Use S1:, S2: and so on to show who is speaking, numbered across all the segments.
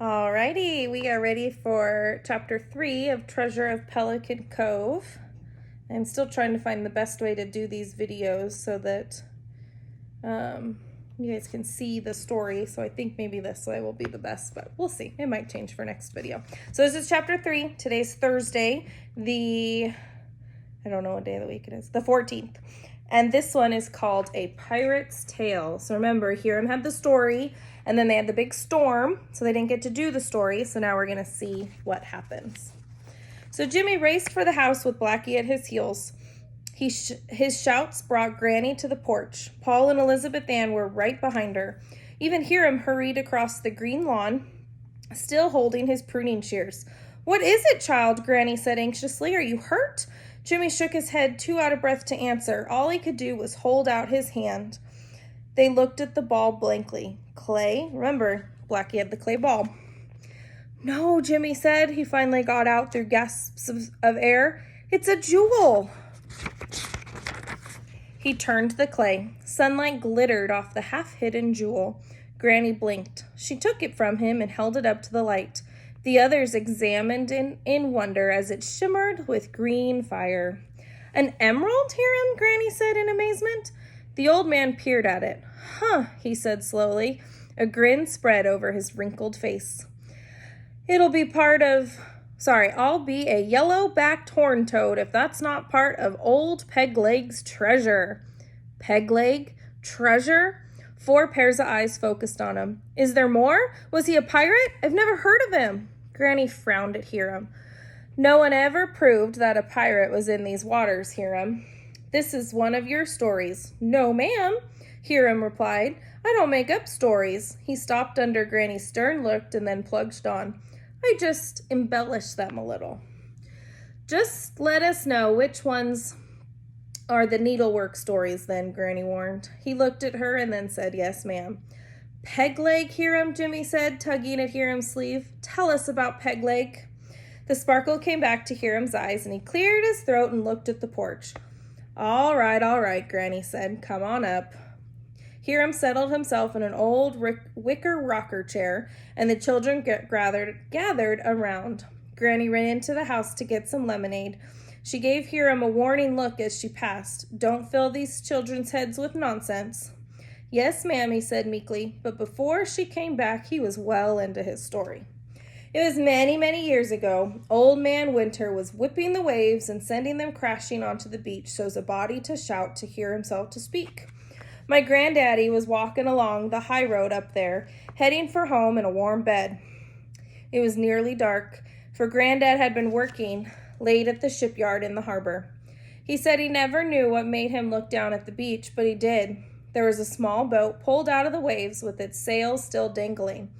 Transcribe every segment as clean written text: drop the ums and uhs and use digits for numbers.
S1: Alrighty, we are ready for chapter 3 of Treasure of Pelican Cove. I'm still trying to find the best way to do these videos so that you guys can see the story. So I think maybe this way will be the best, but we'll see. It might change for next video. So this is chapter 3. Today's Thursday, I don't know what day of the week it is, the 14th. And this one is called A Pirate's Tale. So remember, Hiram had the story, and then they had the big storm, so they didn't get to do the story. So now we're going to see what happens. So Jimmy raced for the house with Blackie at his heels. His shouts brought Granny to the porch. Paul and Elizabeth Ann were right behind her. Even Hiram hurried across the green lawn, still holding his pruning shears. "What is it, child?" Granny said anxiously. "Are you hurt?" Jimmy shook his head, too out of breath to answer. All he could do was hold out his hand. They looked at the ball blankly. Clay? Remember, Blackie had the clay ball. "No," Jimmy said. He finally got out through gasps of air. "It's a jewel." He turned the clay. Sunlight glittered off the half-hidden jewel. Granny blinked. She took it from him and held it up to the light. The others examined in wonder as it shimmered with green fire. "An emerald, Hiram?" Granny said in amazement. The old man peered at it. "Huh," he said slowly. A grin spread over his wrinkled face. I'll be a yellow-backed horned toad if that's not part of old Pegleg's treasure." Pegleg? Treasure? 4 pairs of eyes focused on him. "Is there more? Was he a pirate? I've never heard of him." Granny frowned at Hiram. "No one ever proved that a pirate was in these waters, Hiram. This is one of your stories." "No, ma'am," Hiram replied. "I don't make up stories." He stopped under Granny's stern look and then plunged on. "I just embellish them a little." "Just let us know which ones are the needlework stories then," Granny warned. He looked at her and then said, "Yes, ma'am." "Pegleg, Hiram," Jimmy said, tugging at Hiram's sleeve. "Tell us about Pegleg." The sparkle came back to Hiram's eyes, and he cleared his throat and looked at the porch. All right, Granny said. "Come on up." Hiram settled himself in an old wicker rocker chair, and the children gathered around. Granny ran into the house to get some lemonade. She gave Hiram a warning look as she passed. "Don't fill these children's heads with nonsense." "Yes, ma'am," he said meekly, but before she came back, he was well into his story. It was many, many years ago. Old Man Winter was whipping the waves and sending them crashing onto the beach so's a body to shout to hear himself to speak. My granddaddy was walking along the high road up there, heading for home in a warm bed. It was nearly dark, for Granddad had been working late at the shipyard in the harbor. He said he never knew what made him look down at the beach, but he did. There was a small boat pulled out of the waves with its sails still dangling.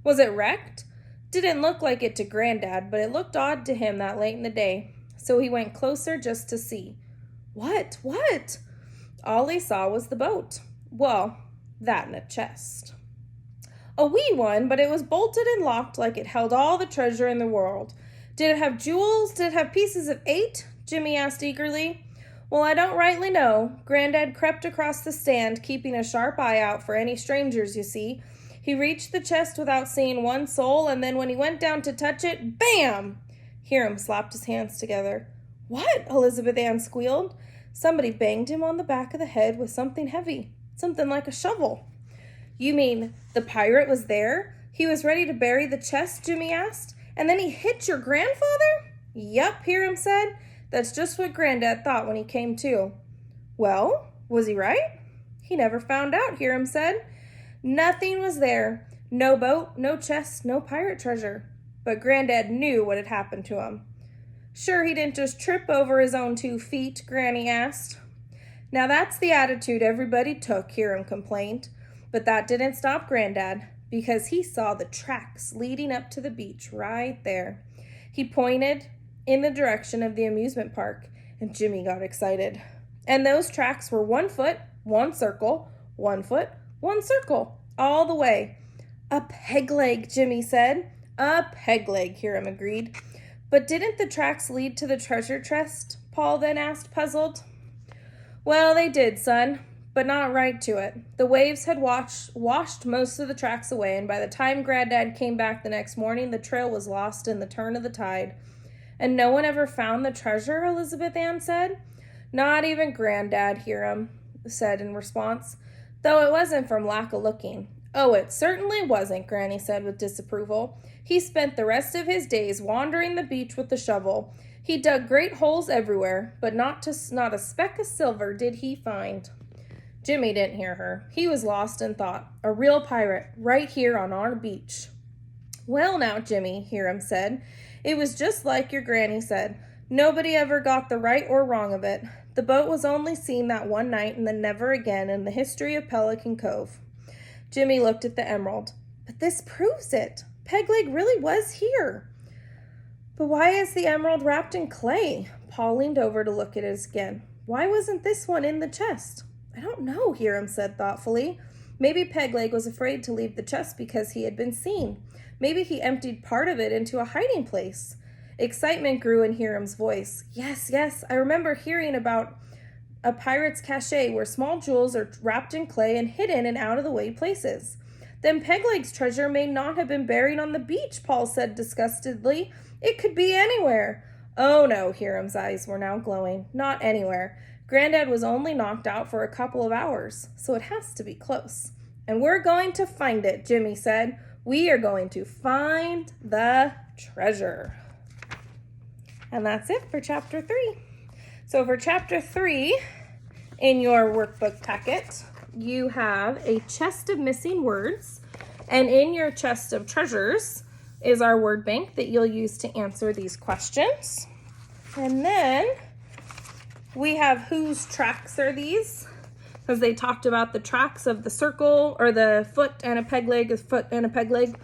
S1: Was it wrecked? Didn't look like it to Granddad, but it looked odd to him that late in the day, so he went closer just to see. What? All he saw was the boat. Well, that and a chest. A wee one, but it was bolted and locked like it held all the treasure in the world. Did it have jewels? Did it have pieces of 8? Jimmy asked eagerly. "Well, I don't rightly know." Granddad crept across the stand, keeping a sharp eye out for any strangers, you see. He reached the chest without seeing one soul, and then when he went down to touch it, bam! Hiram slapped his hands together. "What?" Elizabeth Ann squealed. Somebody banged him on the back of the head with something heavy, something like a shovel. "You mean the pirate was there? He was ready to bury the chest?" Jimmy asked. "And then he hit your grandfather?" "Yup," Hiram said. "That's just what Granddad thought when he came to." "Well, was he right?" "He never found out," Hiram said. Nothing was there. No boat, no chest, no pirate treasure. But Granddad knew what had happened to him. "Sure he didn't just trip over his own 2 feet?" Granny asked. "Now that's the attitude everybody took," Hiram complained. But that didn't stop Granddad, because he saw the tracks leading up to the beach right there. He pointed in the direction of the amusement park, and Jimmy got excited. And those tracks were 1 foot, 1 circle, 1 foot, 1 circle, all the way. "A peg-leg," Jimmy said. "A peg-leg," Hiram agreed. "But didn't the tracks lead to the treasure chest?" Paul then asked, puzzled. "Well, they did, son. but not right to it. The waves had washed most of the tracks away, and by the time Granddad came back the next morning, the trail was lost in the turn of the tide. And no one ever found the treasure, Elizabeth Ann said. Not even Granddad, Hiram said in response, though it wasn't from lack of looking. Oh, it certainly wasn't, Granny said with disapproval. He spent the rest of his days wandering the beach with the shovel. He dug great holes everywhere, but not a speck of silver did he find. Jimmy didn't hear her. He was lost in thought. A real pirate, right here on our beach. Well now, Jimmy, Hiram said, it was just like your granny said. Nobody ever got the right or wrong of it. The boat was only seen that one night and then never again in the history of Pelican Cove. Jimmy looked at the emerald. But this proves it. Pegleg really was here. But why is the emerald wrapped in clay? Paul leaned over to look at it again. Why wasn't this one in the chest? I don't know, Hiram said thoughtfully. Maybe Pegleg was afraid to leave the chest because he had been seen. Maybe he emptied part of it into a hiding place. Excitement grew in Hiram's voice. Yes, I remember hearing about a pirate's cachet where small jewels are wrapped in clay and hidden in out-of-the-way places. Then Pegleg's treasure may not have been buried on the beach, Paul said disgustedly. It could be anywhere. Oh no, Hiram's eyes were now glowing. Not anywhere. Granddad was only knocked out for a couple of hours, so it has to be close. And we're going to find it, Jimmy said. We are going to find the treasure. And that's it for chapter 3. So for chapter 3, in your workbook packet, you have a chest of missing words. And in your chest of treasures is our word bank that you'll use to answer these questions. And then we have whose tracks are these? Because they talked about the tracks of the circle, or the foot and a peg leg is foot and a peg leg.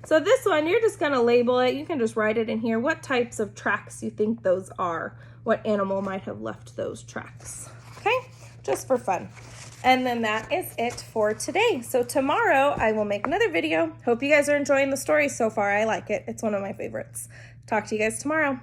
S1: So this one, you're just going to label it. You can just write it in here what types of tracks you think those are. What animal might have left those tracks. Okay? Just for fun. And then that is it for today. So tomorrow I will make another video. Hope you guys are enjoying the story so far. I like it. It's one of my favorites. Talk to you guys tomorrow.